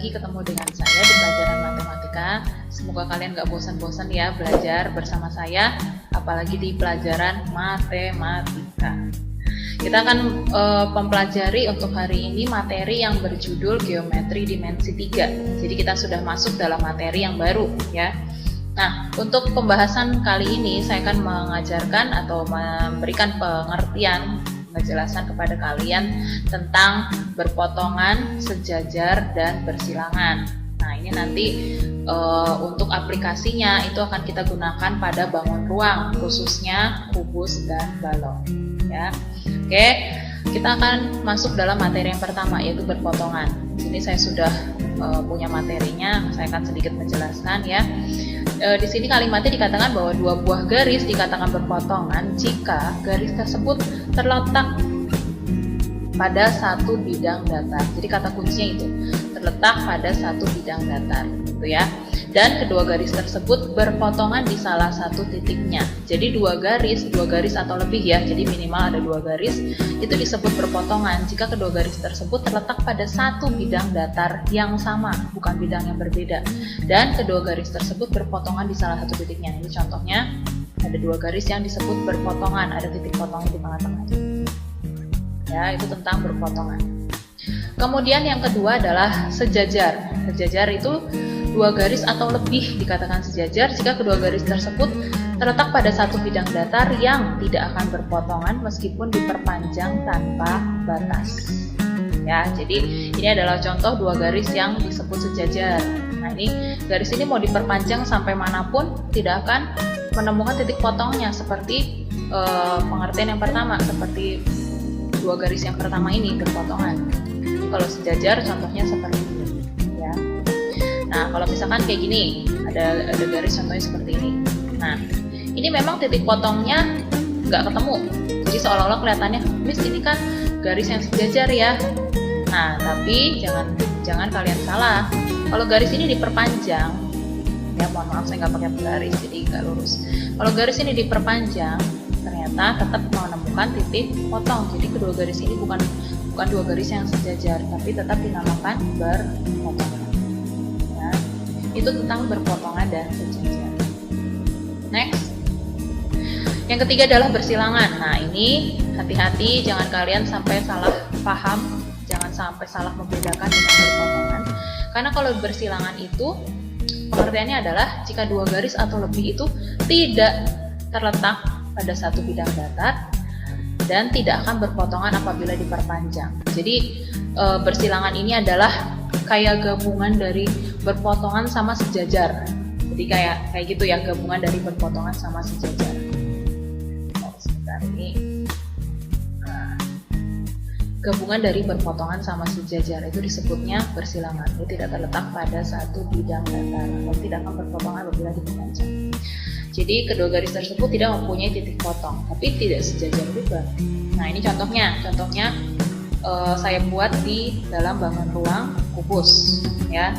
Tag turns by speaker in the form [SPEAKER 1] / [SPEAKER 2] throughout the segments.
[SPEAKER 1] lagi ketemu dengan saya di pelajaran matematika. Semoga kalian gak bosan-bosan ya belajar bersama saya, apalagi di pelajaran matematika. Kita akan mempelajari untuk hari ini materi yang berjudul geometri dimensi 3. Jadi kita sudah masuk dalam materi yang baru ya. Nah, untuk pembahasan kali ini saya akan mengajarkan atau memberikan penjelasan kepada kalian tentang berpotongan, sejajar, dan bersilangan. Nah, ini nanti untuk aplikasinya itu akan kita gunakan pada bangun ruang, khususnya kubus dan balok. Ya, oke, kita akan masuk dalam materi yang pertama, yaitu berpotongan. Di sini saya sudah punya materinya, saya akan sedikit menjelaskan ya. Di sini kalimatnya dikatakan bahwa dua buah garis dikatakan berpotongan jika garis tersebut terletak pada satu bidang datar. Jadi kata kuncinya itu terletak pada satu bidang datar, gitu ya. Dan kedua garis tersebut berpotongan di salah satu titiknya. Jadi dua garis atau lebih ya. Jadi minimal ada dua garis itu disebut berpotongan jika kedua garis tersebut terletak pada satu bidang datar yang sama, bukan bidang yang berbeda. Dan kedua garis tersebut berpotongan di salah satu titiknya. Ini contohnya ada dua garis yang disebut berpotongan, ada titik potongnya di tengah-tengah. Ya, itu tentang berpotongan. Kemudian yang kedua adalah sejajar. Sejajar itu dua garis atau lebih dikatakan sejajar jika kedua garis tersebut terletak pada satu bidang datar yang tidak akan berpotongan meskipun diperpanjang tanpa batas. Ya, jadi ini adalah contoh dua garis yang disebut sejajar. Nah, ini garis ini mau diperpanjang sampai manapun tidak akan menemukan titik potongnya seperti pengertian yang pertama, seperti dua garis yang pertama ini berpotongan. Jadi, kalau sejajar contohnya seperti ini. Nah, kalau misalkan kayak gini, ada garis contohnya seperti ini. Nah, ini memang titik potongnya nggak ketemu. Jadi seolah-olah kelihatannya, Miss ini kan garis yang sejajar ya. Nah, tapi jangan kalian salah. Kalau garis ini diperpanjang, ya mohon maaf saya nggak pakai garis, jadi nggak lurus. Kalau garis ini diperpanjang, ternyata tetap menemukan titik potong. Jadi kedua garis ini bukan dua garis yang sejajar, tapi tetap dinamakan berpotongan. Itu tentang berpotongan dan sejajar. Next, yang ketiga adalah bersilangan. Nah, ini hati-hati, jangan kalian sampai salah paham, jangan sampai salah membedakan dengan berpotongan. Karena kalau bersilangan itu pengertiannya adalah jika dua garis atau lebih itu tidak terletak pada satu bidang datar dan tidak akan berpotongan apabila diperpanjang. Jadi bersilangan ini adalah kayak gabungan dari berpotongan sama sejajar. Jadi kayak gitu ya, gabungan dari berpotongan sama sejajar. Sebentar ini. Nah, gabungan dari berpotongan sama sejajar itu disebutnya bersilangan. Itu tidak terletak pada satu bidang datar atau tidak akan berpotongan apabila diperpanjang. Jadi kedua garis tersebut tidak mempunyai titik potong, tapi tidak sejajar juga. Nah, ini contohnya saya buat di dalam bangun ruang kubus ya.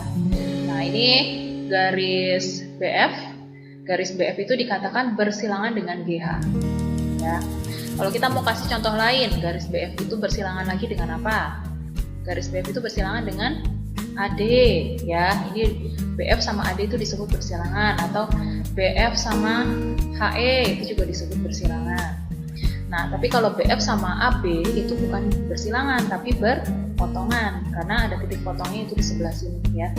[SPEAKER 1] Nah, ini garis BF. Garis BF itu dikatakan bersilangan dengan GH ya. Kalau kita mau kasih contoh lain, garis BF itu bersilangan lagi dengan apa? Garis BF itu bersilangan dengan AD ya. Ini BF sama AD itu disebut bersilangan, atau BF sama HE itu juga disebut bersilangan. Nah, tapi kalau BF sama AB itu bukan bersilangan, tapi berpotongan, karena ada titik potongnya itu di sebelah sini ya.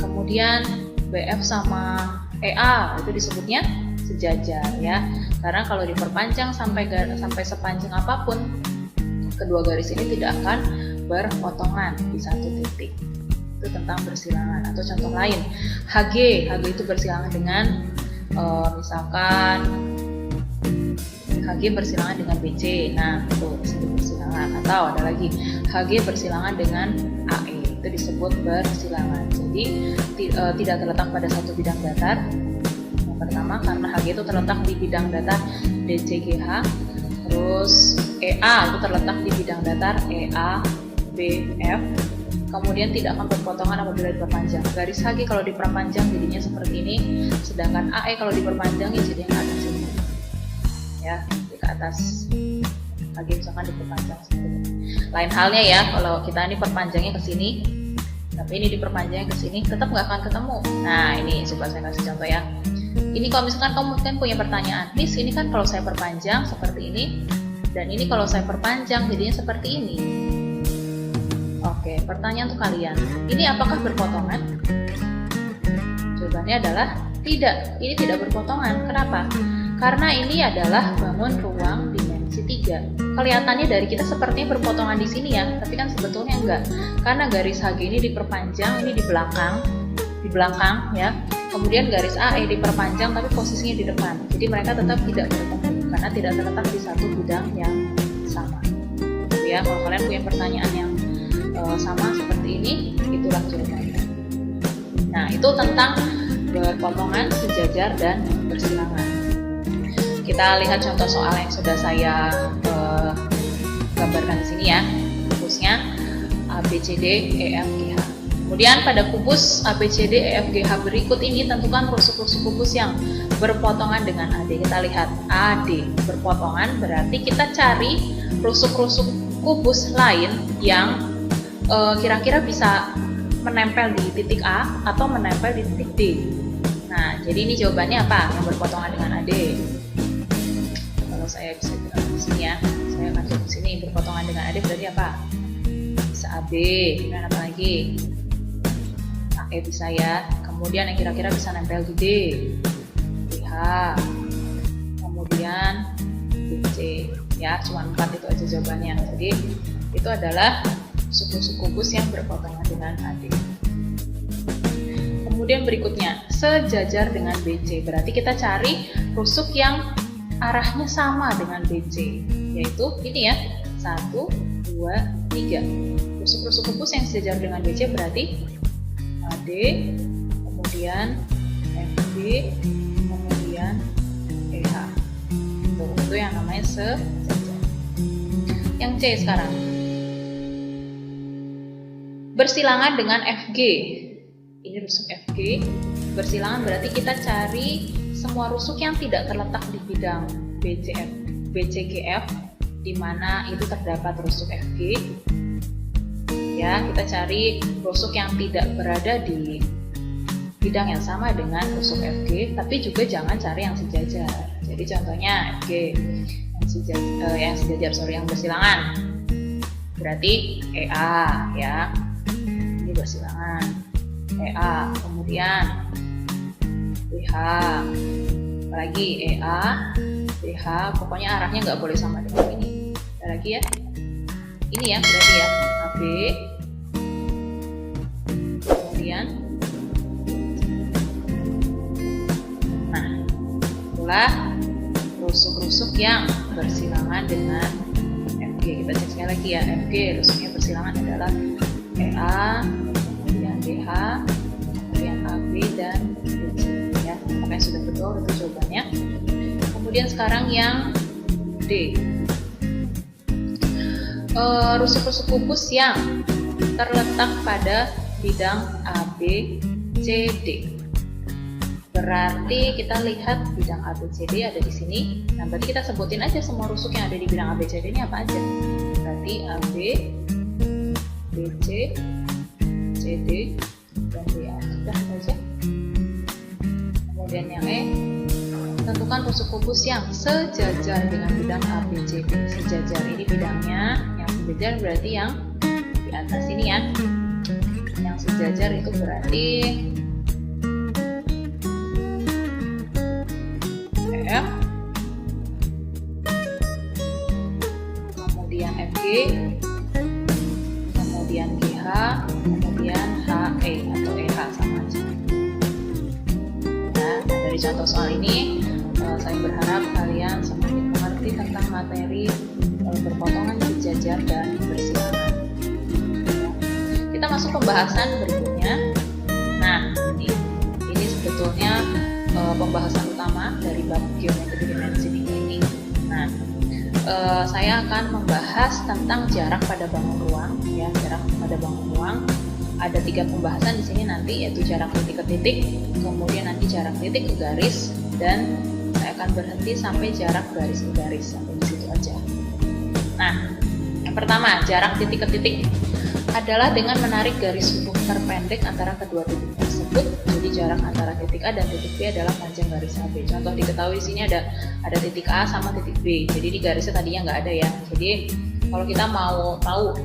[SPEAKER 1] Kemudian BF sama EA itu disebutnya sejajar ya, karena kalau diperpanjang sampai sepanjang apapun, kedua garis ini tidak akan berpotongan di satu titik. Itu tentang bersilangan. Atau contoh lain, HG itu bersilangan dengan misalkan HG bersilangan dengan BC. Nah, itu disebut bersilangan. Atau ada lagi HG bersilangan dengan AE, itu disebut bersilangan. Jadi tidak terletak pada satu bidang datar. Yang pertama karena HG itu terletak di bidang datar DCGH. Terus EA itu terletak di bidang datar EABF. Kemudian tidak akan berpotongan apabila diperpanjang. Garis HG kalau diperpanjang jadinya seperti ini, sedangkan AE kalau diperpanjang ya jadinya ke atas ini. Ya, ke atas. HG misalkan diperpanjang seperti ini. Lain halnya ya, kalau kita ini perpanjangnya ke sini, tapi ini diperpanjang ke sini, tetap nggak akan ketemu. Nah, ini coba saya kasih contoh ya. Ini kalau misalkan kamu kan punya pertanyaan, Miss, ini kan kalau saya perpanjang seperti ini, dan ini kalau saya perpanjang jadinya seperti ini. Oke, pertanyaan untuk kalian, ini apakah berpotongan? Jawabannya adalah tidak, ini tidak berpotongan. Kenapa? Karena ini adalah bangun ruang dimensi 3. Kelihatannya dari kita sepertinya berpotongan di sini ya, tapi kan sebetulnya enggak. Karena garis HG ini diperpanjang, ini di belakang ya. Kemudian garis AE diperpanjang tapi posisinya di depan. Jadi mereka tetap tidak bertemu karena tidak terletak di satu bidang yang sama. Jadi ya, kalau kalian punya pertanyaan yang sama seperti ini, itulah jawabannya. Nah, itu tentang berpotongan, sejajar, dan bersilangan. Kita lihat contoh soal yang sudah saya gambarkan di sini ya, kubusnya ABCD EFGH. Kemudian pada kubus ABCD EFGH berikut ini tentukan rusuk-rusuk kubus yang berpotongan dengan AD. Kita lihat AD berpotongan, berarti kita cari rusuk-rusuk kubus lain yang kira-kira bisa menempel di titik A atau menempel di titik D. Nah, jadi ini jawabannya apa? Yang berpotongan dengan AD. Kalau saya bisa bilang di sini ya, saya akan coba di sini berpotongan dengan AD berarti apa? Bisa AB, kemudian apa lagi? AE bisa ya. Kemudian yang kira-kira bisa nempel di D, BH, kemudian BC. Ya, cuma 4 itu aja jawabannya. Jadi itu adalah suku-suku kubus yang berpotongan dengan AD. Kemudian berikutnya, sejajar dengan BC. Berarti kita cari rusuk yang arahnya sama dengan BC, yaitu ini ya, 1, 2, 3. Rusuk-rusuk kubus yang sejajar dengan BC berarti AD, kemudian FB, kemudian EH. Itu yang namanya sejajar. Yang C sekarang. Bersilangan dengan FG. Ini rusuk FG. Bersilangan berarti kita cari semua rusuk yang tidak terletak di bidang BCGF, di mana itu terdapat rusuk FG. Ya, kita cari rusuk yang tidak berada di bidang yang sama dengan rusuk FG, tapi juga jangan cari yang sejajar. Jadi contohnya FG yang bersilangan. Berarti EA ya. Bersilangan EA, kemudian BH, apalagi EA, BH, pokoknya arahnya nggak boleh sama dengan ini. Ada lagi ya, ini ya berarti ya AB, kemudian nah itulah rusuk-rusuk yang bersilangan dengan FG. Kita cek sekali lagi ya, FG rusuknya bersilangan adalah EA, kemudian BH, kemudian AB dan BC ya. Apakah sudah betul itu jawabannya? Kemudian sekarang yang D. Rusuk-rusuk kubus yang terletak pada bidang ABCD. Berarti kita lihat bidang ABCD ada di sini. Nah, berarti kita sebutin aja semua rusuk yang ada di bidang ABCD ini apa aja. Berarti AB, BC, CD, dan DA. Sudah saja. Kemudian yang E, tentukan rusuk kubus yang sejajar dengan bidang ABCD. Sejajar ini bidangnya, yang sejajar berarti yang di atas ini ya. Yang sejajar itu berarti F, kemudian FG, kemudian GH, kemudian HE atau EH sama aja. Nah, dari contoh soal ini, saya berharap kalian semakin mengerti tentang materi berpotongan, sejajar, dan bersilangan. Kita masuk pembahasan berikutnya. Nah, ini sebetulnya pembahasan utama dari bab geometri dimensi 3 ini. Nah, saya akan membahas tentang jarak pada bangun ruang ya, jarak pada bangun ruang. Ada 3 pembahasan di sini nanti, yaitu jarak titik ke titik, kemudian nanti jarak titik ke garis, dan saya akan berhenti sampai jarak garis ke garis, sampai di situ aja. Nah, yang pertama, jarak titik ke titik. adalah dengan menarik garis hubung terpendek antara kedua titik tersebut. Jadi jarak antara titik A dan titik B adalah panjang garis AB. Contoh diketahui di sini ada titik A sama titik B. Jadi di garisnya tadinya nggak ada ya. Jadi kalau kita mau tahu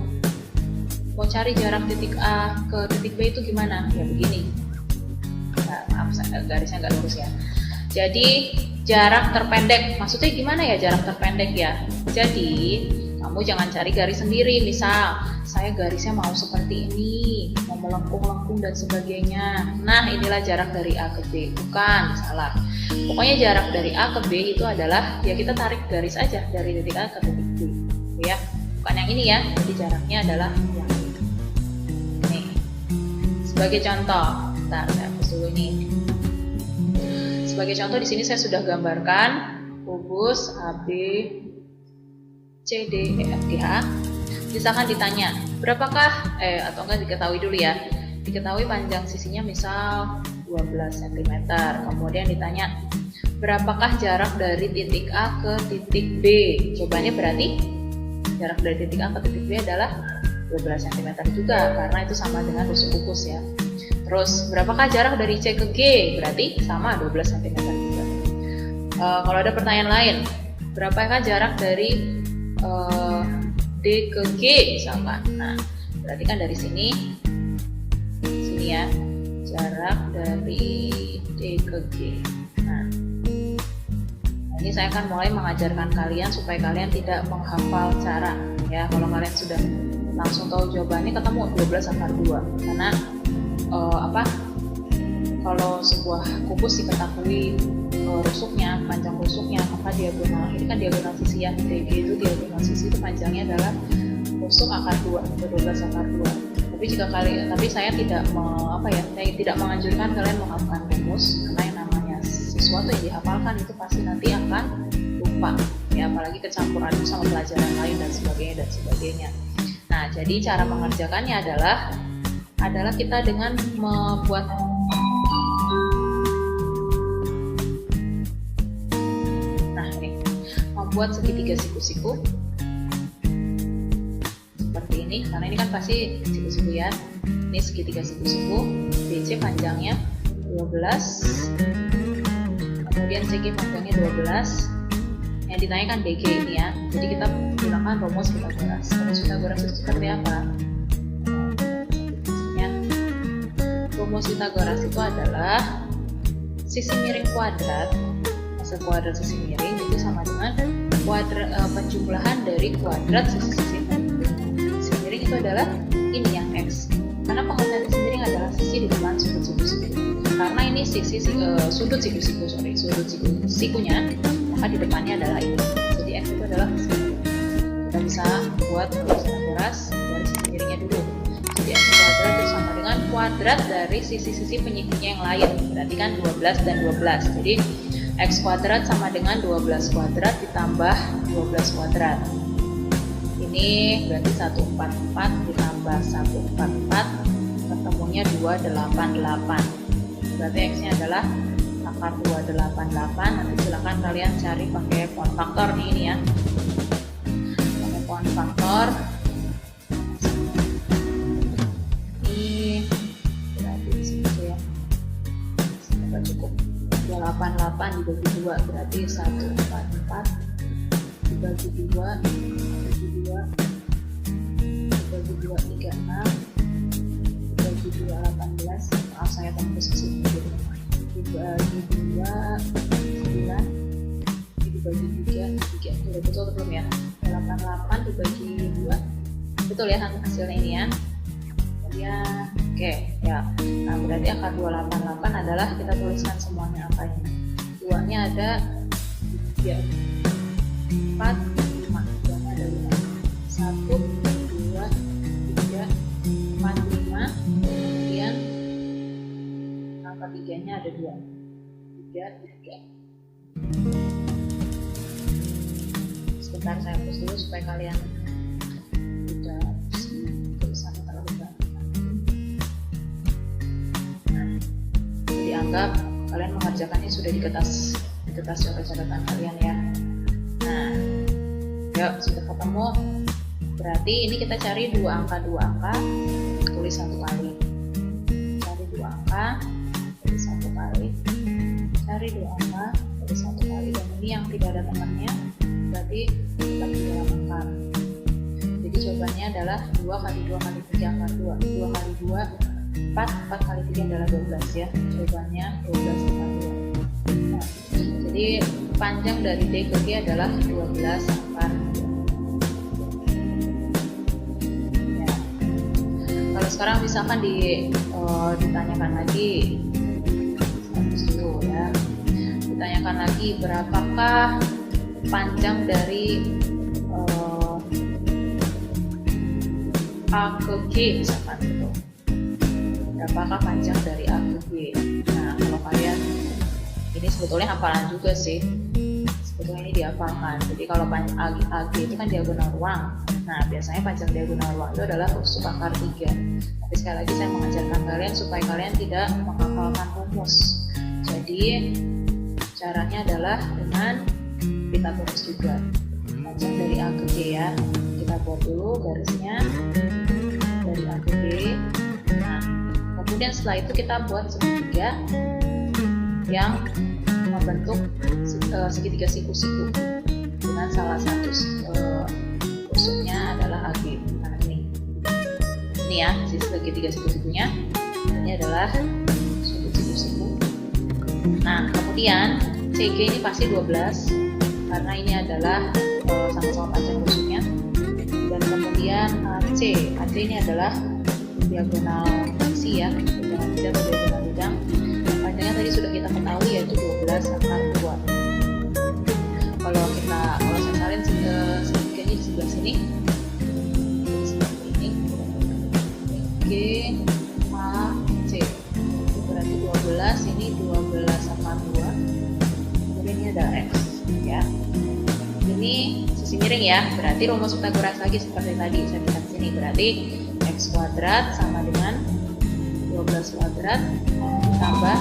[SPEAKER 1] mau cari jarak titik A ke titik B itu gimana? Ya begini. Nah, maaf, garisnya nggak lurus ya. Jadi jarak terpendek, maksudnya gimana ya jarak terpendek ya? Jadi kamu jangan cari garis sendiri, misal saya garisnya mau seperti ini, mau melengkung-lengkung dan sebagainya. Nah, inilah jarak dari A ke B. Bukan, salah. Pokoknya jarak dari A ke B itu adalah, ya kita tarik garis aja dari titik A ke titik B. Ya, bukan yang ini ya. Jadi jaraknya adalah yang ini. Nih. Sebagai contoh, bentar, saya hapus dulu ini. Sebagai contoh di sini saya sudah gambarkan kubus AB CD, E, F, G, H. Misalkan ditanya, berapakah, atau enggak diketahui dulu ya, diketahui panjang sisinya misal 12 cm. Kemudian ditanya, berapakah jarak dari titik A ke titik B? Jawabannya berarti, jarak dari titik A ke titik B adalah 12 cm juga, karena itu sama dengan rusuk kubus ya. Terus, berapakah jarak dari C ke G? Berarti sama 12 cm juga. Kalau ada pertanyaan lain, berapakah jarak dari D ke G misalkan. Nah, berarti kan dari sini ya, jarak dari D ke G. Nah, ini saya akan mulai mengajarkan kalian supaya kalian tidak menghafal cara ya. Kalau kalian sudah langsung tahu jawabannya, ketemu 12 akar 2. Karena kalau sebuah kubus diketahui rusuknya, panjang rusuknya, maka diagonal, ini kan diagonal sisi ya, DG itu diagonal sisi itu panjangnya adalah rusuk akar 2 atau 12 akar 2. Tapi saya tidak saya tidak menganjurkan kalian menghafalkan rumus, karena yang namanya sesuatu yang dihafalkan itu pasti nanti akan lupa ya, apalagi kecampuran sama pelajaran lain dan sebagainya. Nah, jadi cara mengerjakannya adalah kita dengan membuat segitiga siku-siku seperti ini, karena ini kan pasti siku-siku ya. Ini segitiga siku-siku, BC panjangnya 12, kemudian CG panjangnya 12. Yang ditanyakan DG ini ya. Jadi kita gunakan rumus Pythagoras. Rumus Pythagoras itu seperti apa? Rumus Pythagoras itu adalah sisi miring kuadrat, hasil kuadrat sisi miring itu sama dengan penjumlahan dari kuadrat sisi-sisi miring. Sisi miring itu adalah ini yang X. Karena pengertian sisi miring adalah sisi di depan sudut siku-siku. Karena ini sudut siku-sikunya, maka di depannya adalah ini. Jadi X itu adalah sisi miring. Kita bisa buat rumus Pythagoras dari sisi miringnya dulu. Jadi X kuadrat itu sama dengan kuadrat dari sisi-sisi penyikunya yang lain. Berarti kan 12 dan 12. Jadi X kuadrat sama dengan 12 kuadrat ditambah 12 kuadrat. Ini berarti 144 ditambah 144, ketemunya 288. Berarti X-nya adalah akar 288. Nanti silakan kalian cari pakai pound faktor nih, ini ya. Pakai pound faktor. Ini berarti di situ ya. Sudah cukup. 88 dibagi 2 berarti 144 dibagi 2 dibagi 2 36 dibagi 2 18. Maaf saya tembus ke sini, dibagi 2 9 dibagi 3 udah betul belum ya? 88 dibagi 2 betul ya hasilnya ini ya. Oke ya. Nah, berarti akar 288 adalah, kita tuliskan semuanya apa ini. 2 nya ada 3 4 5, 2 nya ada 5, 1 2 3 4 5, kemudian angka 3 nya ada 2 3. Sebentar saya hapus dulu supaya kalian tidak tulisannya terlalu banyak. Dianggap kalian mengerjakannya sudah di kertas catatan kalian ya. Nah, yuk sudah ketemu Berarti ini kita cari dua angka, tulis satu kali. Cari dua angka, tulis satu kali. Cari dua angka, tulis satu kali. Dan ini yang tidak ada temannya, berarti kita di dalam akar. Jadi jawabannya adalah 2 kali 2 kali 3 akar 2. 2 kali 2, 4 kali 3 adalah 12 ya. Jawabannya 12 akar 2. Nah, jadi panjang dari D ke G adalah 12 akar 2. Ya. Kalau sekarang misalkan ditanyakan lagi, dulu ya. Ditanyakan lagi berapakah panjang dari A ke G misalkan gitu. Berapakah panjang dari A ke G? Nah, kalau kalian ini sebetulnya hafalan juga sih. Sebetulnya ini dihafalkan. Jadi kalau AG itu kan diagonal ruang. Nah, biasanya panjang diagonal ruang itu adalah rusuk akar 3. Tapi sekali lagi saya mengajarkan kalian supaya kalian tidak menghafalkan rumus. Jadi caranya adalah dengan kita tulis juga panjang dari A ke G ya. Kita buat dulu garisnya dari A ke G. Nah, kemudian setelah itu kita buat segitiga yang membentuk segitiga siku-siku dengan salah satu rusuknya adalah AG. Nah, ini ya segitiga siku-sikunya. Ini adalah siku-siku. Nah, kemudian CG ini pasti 12 karena ini adalah sama-sama panjang rusuknya. Dan kemudian AC ini adalah diagonal fungsi ya, diagonal bidang atau diagonal bidang. Panjangnya tadi sudah kita ketahui yaitu 12 akar 2. Kalau saya salin segitiganya di sebelah sini, seperti ini, G A C. Itu berarti 12, ini 12 akar 2. Kemudian ini ada X ya. Ini sisi miring ya, berarti rumus Pythagoras lagi seperti tadi saya tulis sini. Berarti X kuadrat sama dengan 12 kuadrat ditambah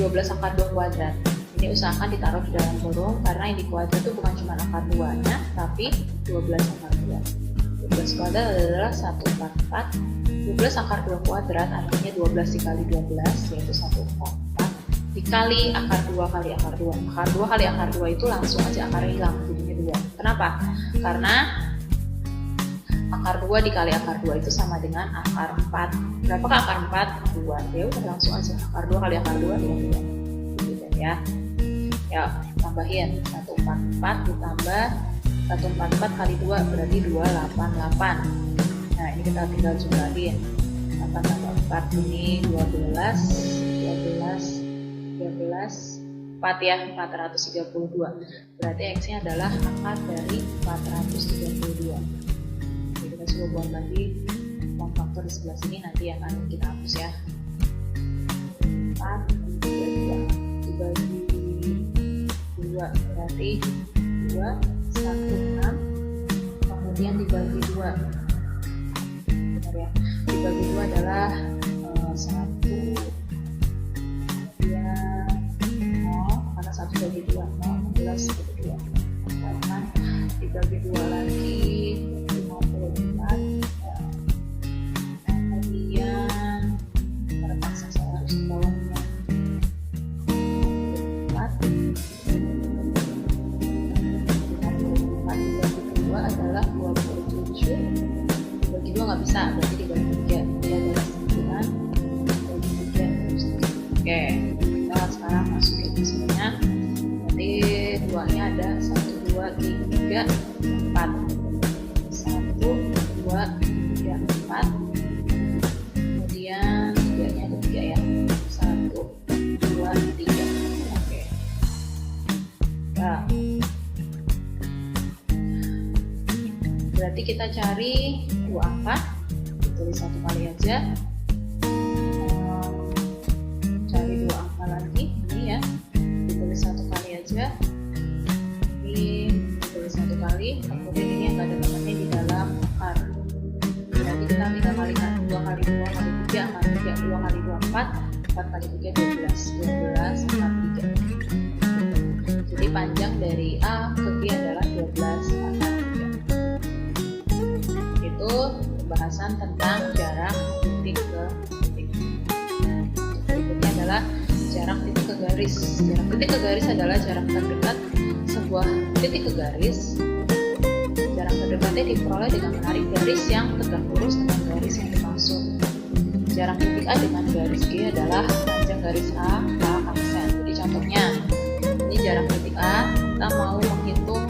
[SPEAKER 1] 12 akar 2 kuadrat. Ini usahakan ditaruh di dalam kurung karena yang di kuadrat itu bukan cuma akar 2-nya, tapi 12 akar 2. 12 kuadrat adalah 144. 12 akar 2 kuadrat artinya 12 dikali 12 yaitu 144 dikali akar 2 kali akar 2. Akar 2 kali akar 2 itu langsung aja akarnya hilang, jadinya 2. Kenapa? Karena akar 2 dikali akar 2 itu sama dengan akar 4. Berapakah akar 4? 2. Ya udah langsung aja akar 2 kali akar 2 adalah 2. Gitu ya. Ya, tambahin 144 ditambah 144 kali 2 berarti 288. Nah, ini kita tinggal jumlahin. 8 tambah 4 ini 12 4 ya, 432. Berarti X-nya adalah akar dari 432. Jadi kita coba buat lagi form faktor di sebelah sini, nanti akan kita hapus ya. 432 dibagi 2 berarti 2 1 6, kemudian dibagi 2. Benar ya, dibagi 2 adalah 1 ya 0, karena 1 bagi 2 0, 16 bagi 2 karena dibagi 2 lagi 54 ya. Kemudian terpaksa saya harus tolongnya 4 dibagi 2 adalah 27. Dibagi 2 nggak bisa, berarti dibagi 3 dia adalah 9 dibagi 3 terus. Oke, kita sekarang masukin hasilnya. Nanti 2 nya ada 1, 2, 3, 4 1, 2, 3, 4. Kemudian 3 nya ada 3 ya, 1, 2, 3. Oke nah, berarti kita cari 2 angka, tulis 1 kali aja. Cari 2 angka lagi, ini ya ditulis 1 kali aja, ini ditulis 1 kali, kemudian ini yang gak ada temannya di dalam akar. Berarti kita tinggal kalikan 2 kali 2 kali 3 akar 3, 2 kali 2 4, 4 kali 3 12 akar 3. panjang dari A ke B adalah 12/3. Itu pembahasan tentang jarak titik ke titik. Berikutnya adalah jarak titik ke garis. Jarak titik ke garis adalah jarak terdekat sebuah titik ke garis. Jarak terdekatnya diperoleh dengan menarik garis yang tegak lurus dengan garis yang dimaksud. Jarak titik A dengan garis G adalah panjang garis A ke aksen. Jadi contohnya, ini jarak titik A, kita mau menghitung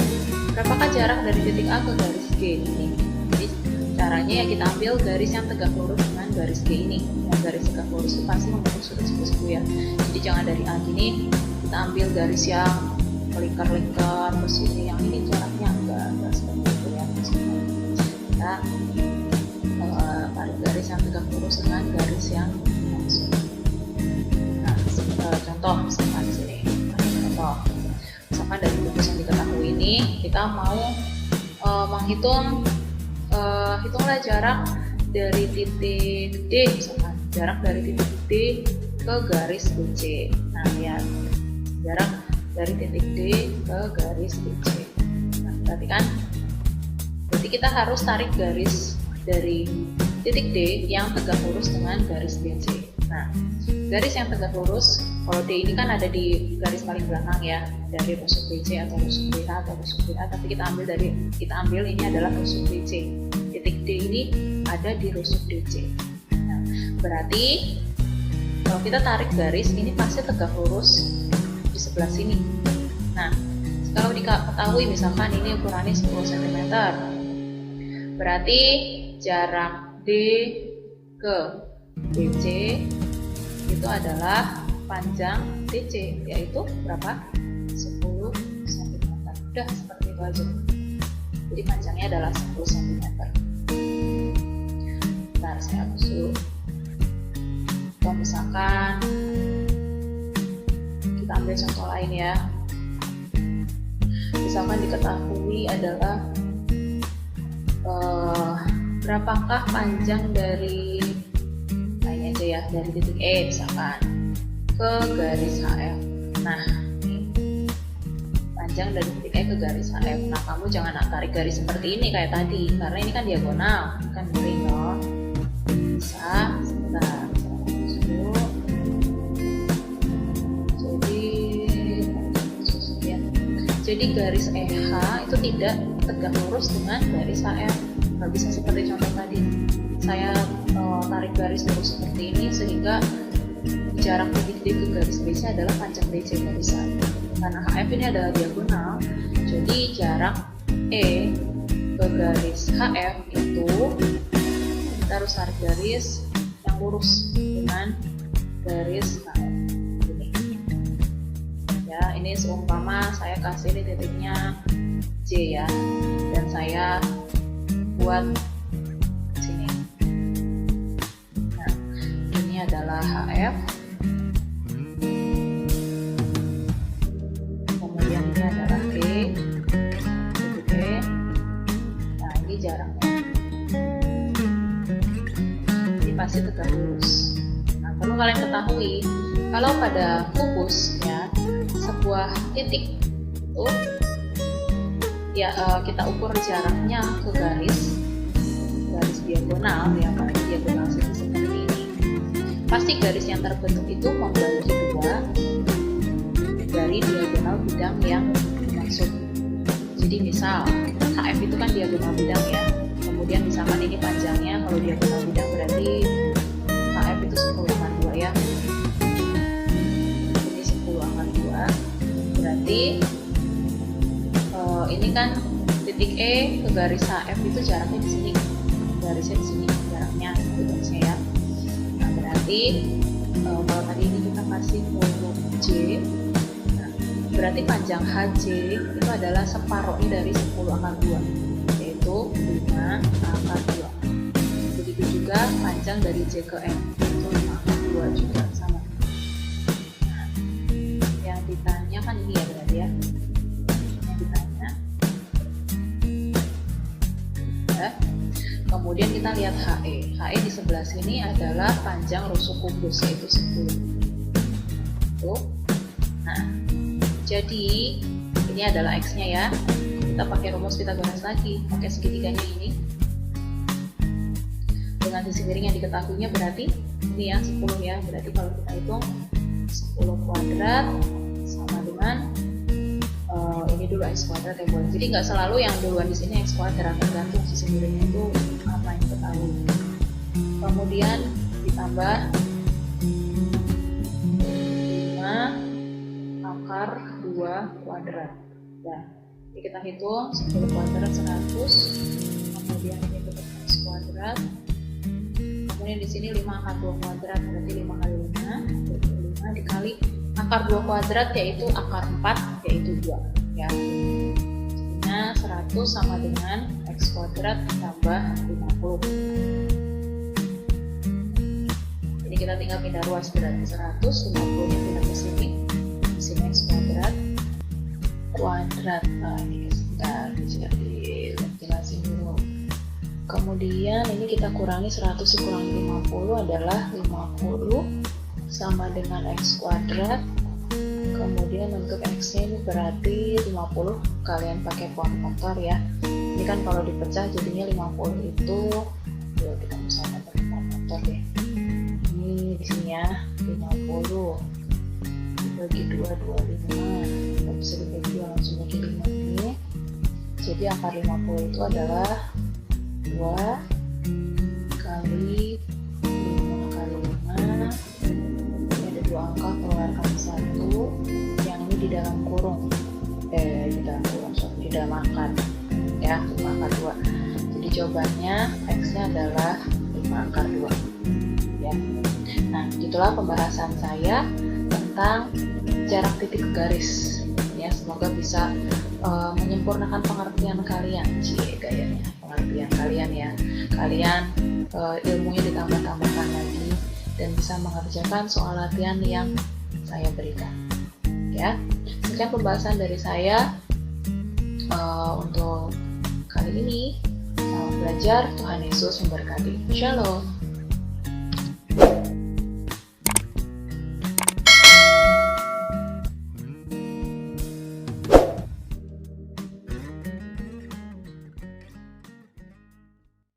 [SPEAKER 1] berapakah jarak dari titik A ke garis G ini. Jadi caranya ya kita ambil garis yang tegak lurus dengan garis G ini. Yang garis tegak lurus itu pasti membentuk sudut sebesar ya. Jadi jangan dari A gini kita ambil garis yang melingkar-lingkar terus ini, yang ini jaraknya enggak seperti itu ya. Kita tarik garis yang tegak lurus dengan garis yang langsung. Nah, contoh misalkan di sini. Contoh, misalkan dari rumus yang diketahui ini kita mau menghitung hitunglah jarak dari titik D, misalkan jarak dari titik D ke garis BC. Nah, lihat jarak dari titik D ke garis BC. Nah, berarti kita harus tarik garis dari titik D yang tegak lurus dengan garis BC. Nah, garis yang tegak lurus, kalau D ini kan ada di garis paling belakang ya, dari rusuk BC atau rusuk BH atau rusuk BA, tapi kita ambil ini adalah rusuk BC. Titik D ini ada di rusuk DC. Nah, berarti kalau kita tarik garis ini pasti tegak lurus di sebelah sini. Nah, kalau diketahui misalkan ini ukurannya 10 cm, berarti jarak D ke DC itu adalah panjang DC, yaitu berapa? 10 cm. Udah seperti itu aja. Jadi panjangnya adalah 10 cm. Bentar, saya hapus dulu. Kalau misalkan kita ambil contoh lain ya. Misalkan diketahui adalah berapakah panjang dari lainnya aja ya, dari titik E misalkan ke garis HF. Nah, ini panjang dari titik E ke garis HF. Nah, kamu jangan tarik garis seperti ini kayak tadi, karena ini kan diagonal, kan miring loh. Bisa, sebentar, dulu. Jadi garis EH itu tidak tegak lurus dengan garis HF. Nggak bisa seperti contoh tadi. Saya tarik garis lurus seperti ini sehingga jarak titik D ke garis BC adalah panjang DC, nggak bisa. Karena HF ini adalah diagonal, jadi jarak E ke garis HF itu kita harus tarik garis yang lurus dengan garis HF. Ya, ini seumpama saya kasih di titiknya J ya, dan saya buat sini. Nah, ini adalah HF. Kemudian ini adalah E, titik E. Nah, ini jaraknya. Ini pasti tegak lurus. Nah, perlu kalian ketahui, kalau pada kubus ya, sebuah titik itu ya kita ukur jaraknya ke garis diagonal ya, pada diagonal seperti ini. Pasti garis yang terbentuk itu membagi dua dari diagonal bidang yang dimaksud. Jadi misal HF itu kan diagonal bidang ya, kemudian misalkan ini panjangnya, kalau diagonal bidang berarti HF itu 10/2 ya. Berarti ini kan titik E ke garis HF itu jaraknya di sini, garisnya di sini, jaraknya itu garisnya ya. Nah, berarti kalau tadi ini kita kasih huruf J, nah, berarti panjang HJ itu adalah separuhnya dari 10/2, yaitu 5/2. Begitu juga panjang dari J ke M itu 5/2 juga sama. Ditanya kan ini ya berarti ya, yang ditanya ya. Kemudian kita lihat HE. HE di sebelah sini adalah panjang rusuk kubus, yaitu 10. Tuh. Nah, jadi Ini adalah X-nya ya. Kita pakai rumus Pythagoras lagi, pakai segitiganya ini. Dengan sisi miring yang diketahuinya berarti ini ya 10 ya. Berarti kalau kita hitung 10 kuadrat sama dengan ini dulu X kuadrat ya boleh. Jadi nggak selalu yang duluan di sini X kuadrat, tergantung sisi miringnya itu apa yang ketahui. Kemudian ditambah 5 akar 2 kuadrat. Nah, ini kita hitung 10 kuadrat 100, kemudian ini tetap X kuadrat, kemudian di sini 5 akar 2 kuadrat, berarti 5 kali 5 dikali akar 2 kuadrat yaitu akar 4 yaitu 2 ya. Jadinya 100 sama dengan X kuadrat tambah 50. Ini kita tinggal pindah ruas, berarti 100, 50 nya pindah ke sini, di sini X kuadrat. Nah ini sebentar jadi jelasin dulu. Kemudian ini kita kurangi 100 dikurangi 50 adalah 50 sama dengan X kuadrat. Kemudian untuk X nya ini berarti 50, kalian pakai poin faktor ya. Ini kan kalau dipecah jadinya 50 itu, yuk kita misalnya pakai poin faktor deh. Ini di sini ya 50 bagi 2, 25. Kita bisa dibagi 2 langsung bagi 5 ini. Jadi akar 50 itu adalah 2 kali 5 kali 5. Ini ada 2 angka, keluarkan 1. Yang ini di dalam kurung. Di dalam akar. Ya, 5 akar 2. Jadi jawabannya X-nya adalah 5 akar 2. Ya. Nah, itulah pembahasan saya tentang jarak titik ke garis ya. Semoga bisa menyempurnakan pengertian kalian, gayanya pengertian kalian ya. Kalian ilmunya ditambah-tambahkan lagi dan bisa mengerjakan soal latihan yang saya berikan ya. Sekian pembahasan dari saya untuk kali ini. Selamat belajar, Tuhan Yesus memberkati. Shalom.